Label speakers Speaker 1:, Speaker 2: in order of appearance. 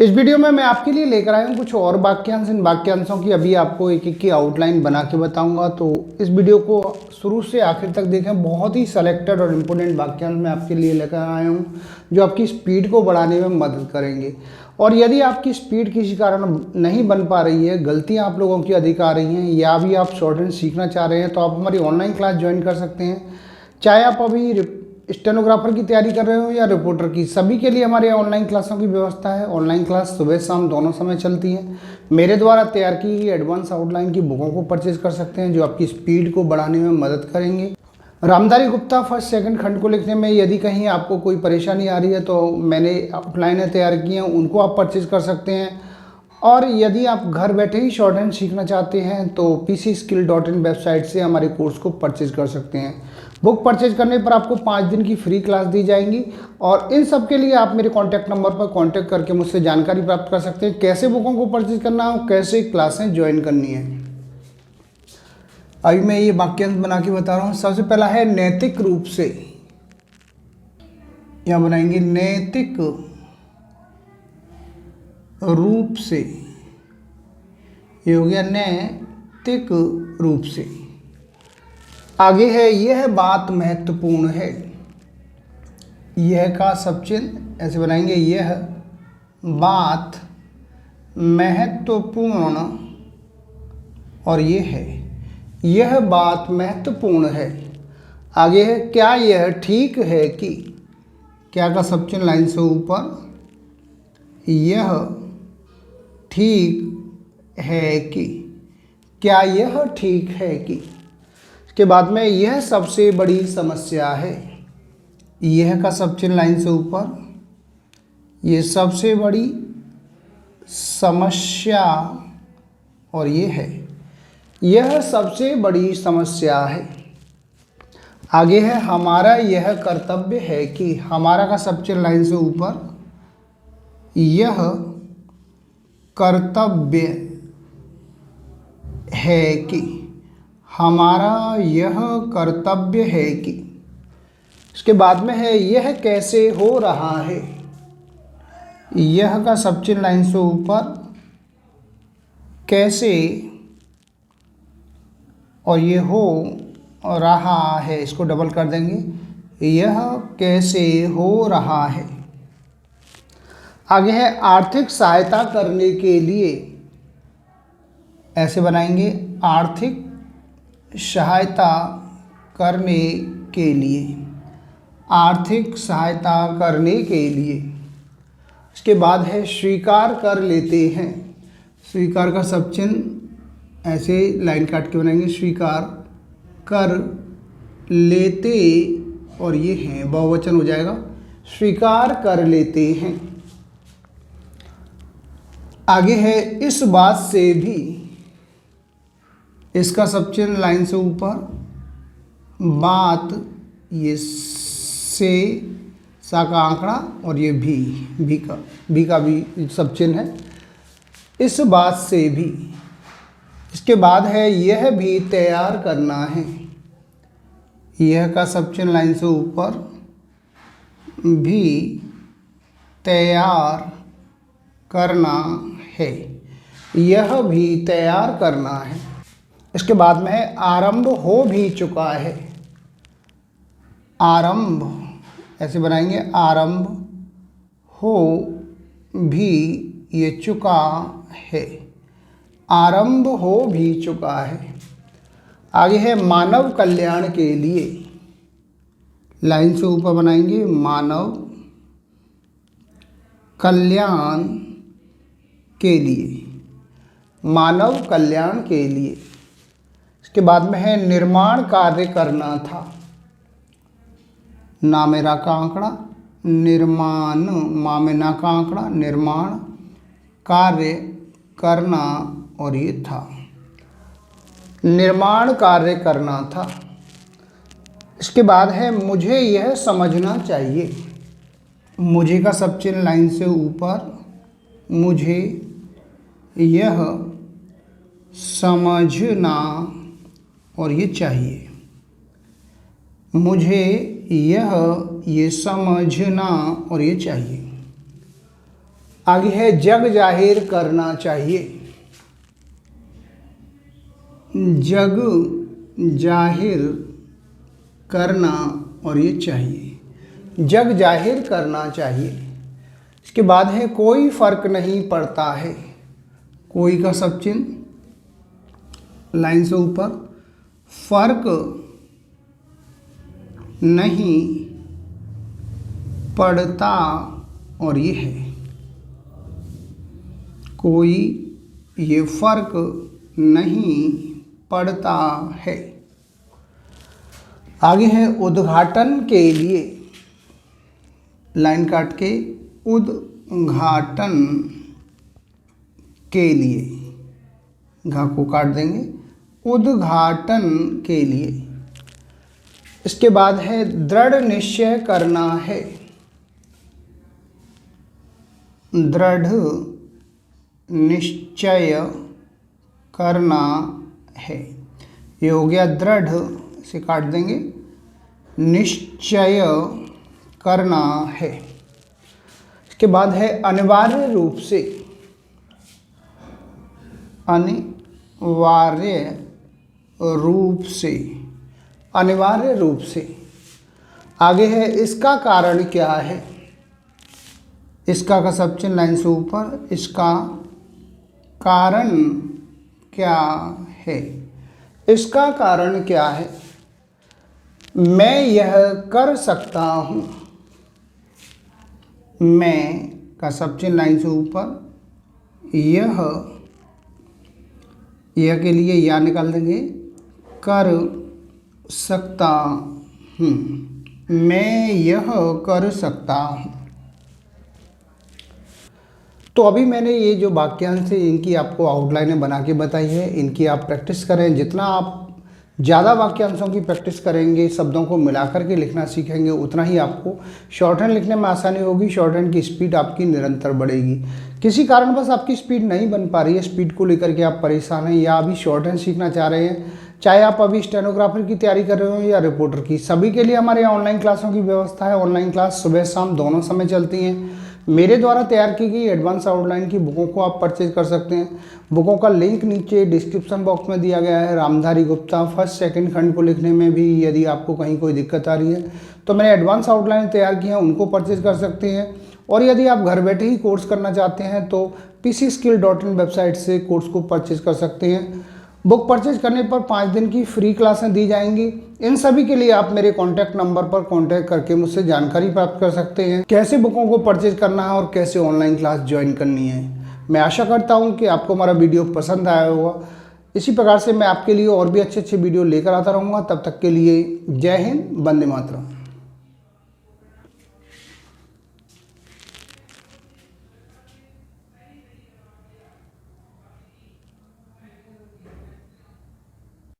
Speaker 1: इस वीडियो में मैं आपके लिए लेकर आया हूँ कुछ और वाक्यांश। इन वाक्यांशों की अभी आपको एक एक की आउटलाइन बना के बताऊंगा, तो इस वीडियो को शुरू से आखिर तक देखें। बहुत ही सेलेक्टेड और इम्पोर्टेंट वाक्यांश मैं आपके लिए लेकर आया हूँ जो आपकी स्पीड को बढ़ाने में मदद करेंगे। और यदि आपकी स्पीड किसी कारण नहीं बन पा रही है, गलतियाँ आप लोगों की अधिक आ रही हैं, या भी आप शॉर्ट हैंड सीखना चाह रहे हैं, तो आप हमारी ऑनलाइन क्लास ज्वाइन कर सकते हैं। चाहे आप अभी स्टेनोग्राफर की तैयारी कर रहे हो या रिपोर्टर की, सभी के लिए हमारे ऑनलाइन क्लासों की व्यवस्था है। ऑनलाइन क्लास सुबह शाम दोनों समय चलती है। मेरे द्वारा तैयार की गई एडवांस आउटलाइन की बुकों को परचेज कर सकते हैं जो आपकी स्पीड को बढ़ाने में मदद करेंगे। रामधारी गुप्ता फर्स्ट सेकंड खंड को लिखने में यदि कहीं आपको कोई परेशानी आ रही है तो मैंने आउटलाइनें तैयार की हैं, उनको आप परचेज कर सकते हैं। और यदि आप घर बैठे ही शॉर्ट हैंड सीखना चाहते हैं तो pcskill.in वेबसाइट से हमारे कोर्स को परचेज कर सकते हैं। बुक परचेज करने पर आपको 5 दिन की फ्री क्लास दी जाएंगी। और इन सब के लिए आप मेरे कॉन्टैक्ट नंबर पर कॉन्टैक्ट करके मुझसे जानकारी प्राप्त कर सकते हैं, कैसे बुकों को परचेज करना है, कैसे क्लासें ज्वाइन करनी है। अभी मैं ये वाक्यांश बना के बता रहा हूँ। सबसे पहला है नैतिक रूप से। यहाँ बनाएंगे नैतिक रूप से। ये हो गया नैतिक रूप से। आगे है यह बात महत्वपूर्ण है। यह का सब चिन्ह ऐसे बनाएंगे, यह बात महत्वपूर्ण, और ये है यह बात महत्वपूर्ण है। आगे है क्या यह ठीक है कि। क्या का सब चिन्ह लाइन से ऊपर, यह ठीक है कि। क्या यह ठीक है कि। के बाद में यह सबसे बड़ी समस्या है। यह का सब चिन्ह लाइन से ऊपर, ये सबसे बड़ी समस्या, और ये है यह सबसे बड़ी समस्या है। आगे है हमारा यह कर्तव्य है कि। हमारा का सब चिन्ह लाइन से ऊपर, यह कर्तव्य है कि। हमारा यह कर्तव्य है कि। इसके बाद में है यह कैसे हो रहा है। यह का सब चिन्ह लाइन से ऊपर, कैसे, और ये हो रहा है, इसको डबल कर देंगे, यह कैसे हो रहा है। आगे है आर्थिक सहायता करने के लिए। ऐसे बनाएंगे आर्थिक सहायता करने के लिए। आर्थिक सहायता करने के लिए। इसके बाद है स्वीकार कर लेते हैं। स्वीकार का सब चिन्ह ऐसे लाइन काट के बनाएंगे, स्वीकार कर लेते, और ये हैं बहुवचन हो जाएगा, स्वीकार कर लेते हैं। आगे है इस बात से भी। इसका सब चिन्ह लाइन से ऊपर, बात, ये से, सा का आंकड़ा, और ये भी का भी सब चिन्ह है। इस बात से भी। इसके बाद है यह भी तैयार करना है। यह का सब चिन्ह लाइन से ऊपर, भी तैयार करना है। यह भी तैयार करना है। इसके बाद में है आरंभ हो भी चुका है। आरंभ ऐसे बनाएंगे, आरंभ हो भी, ये चुका है, आरंभ हो भी चुका है। आगे है मानव कल्याण के लिए। लाइन से ऊपर बनाएंगे मानव कल्याण के लिए। मानव कल्याण के लिए। इसके बाद में है निर्माण कार्य करना था। ना मेरा का आंकड़ा, निर्माण, मा में ना का आंकड़ा, निर्माण कार्य करना, और ये था, निर्माण कार्य करना था। इसके बाद है मुझे यह समझना चाहिए। मुझे का सब चिन्ह लाइन से ऊपर, मुझे यह समझना, और ये चाहिए, मुझे यह, ये समझना, और ये चाहिए। आगे है जग जाहिर करना चाहिए। जग जाहिर करना और ये चाहिए, जग जाहिर करना चाहिए। इसके बाद है कोई फर्क नहीं पड़ता है। कोई का सब चिन्ह लाइन से ऊपर, फर्क नहीं पड़ता और ये है कोई, ये फर्क नहीं पड़ता है। आगे है उद्घाटन के लिए, लाइन काट के उद्घाटन के लिए, घा को काट देंगे, उद्घाटन के लिए। इसके बाद है दृढ़ निश्चय करना है। दृढ़ निश्चय करना है, ये हो गया दृढ़, से काट देंगे, निश्चय करना है। इसके बाद है अनिवार्य रूप से, अनिवार्य रूप से, अनिवार्य रूप से। आगे है इसका कारण क्या है। इसका का सब चिन्ह लाइन से ऊपर, इसका कारण क्या है। इसका कारण क्या है। मैं यह कर सकता हूँ। मैं का सब चिन्ह लाइन से ऊपर, यह के लिए या निकाल देंगे, कर सकता हूँ, मैं यह कर सकता हूँ। तो अभी मैंने ये जो वाक्यांश है इनकी आपको आउटलाइनें बना के बताई है, इनकी आप प्रैक्टिस करें। जितना आप ज़्यादा वाक्यांशों की प्रैक्टिस करेंगे, शब्दों को मिलाकर के लिखना सीखेंगे, उतना ही आपको शॉर्ट हैंड लिखने में आसानी होगी, शॉर्ट हैंड की स्पीड आपकी निरंतर बढ़ेगी। किसी कारणवश आपकी स्पीड नहीं बन पा रही है, स्पीड को लेकर के आप परेशान हैं या अभी शॉर्ट हैंड सीखना चाह रहे हैं, चाहे आप अभी स्टेनोग्राफर की तैयारी कर रहे हो या रिपोर्टर की, सभी के लिए हमारे यहाँ ऑनलाइन क्लासों की व्यवस्था है। ऑनलाइन क्लास सुबह शाम दोनों समय चलती हैं। मेरे द्वारा तैयार की गई एडवांस आउटलाइन की बुकों को आप परचेज कर सकते हैं। बुकों का लिंक नीचे डिस्क्रिप्शन बॉक्स में दिया गया है। रामधारी गुप्ता फर्स्ट सेकंड खंड को लिखने में भी यदि आपको कहीं कोई दिक्कत आ रही है तो मैंने एडवांस आउटलाइन तैयार की है, उनको परचेज कर सकते हैं। और यदि आप घर बैठे ही कोर्स करना चाहते हैं तो pcskill.in वेबसाइट से कोर्स को परचेज कर सकते हैं। बुक परचेज करने पर 5 दिन की फ्री क्लासें दी जाएंगी। इन सभी के लिए आप मेरे कॉन्टैक्ट नंबर पर कॉन्टैक्ट करके मुझसे जानकारी प्राप्त कर सकते हैं, कैसे बुकों को परचेज करना है और कैसे ऑनलाइन क्लास ज्वाइन करनी है। मैं आशा करता हूं कि आपको हमारा वीडियो पसंद आया होगा। इसी प्रकार से मैं आपके लिए और भी अच्छे अच्छे वीडियो लेकर आता रहूँगा। तब तक के लिए जय हिंद, वंदे मातरम।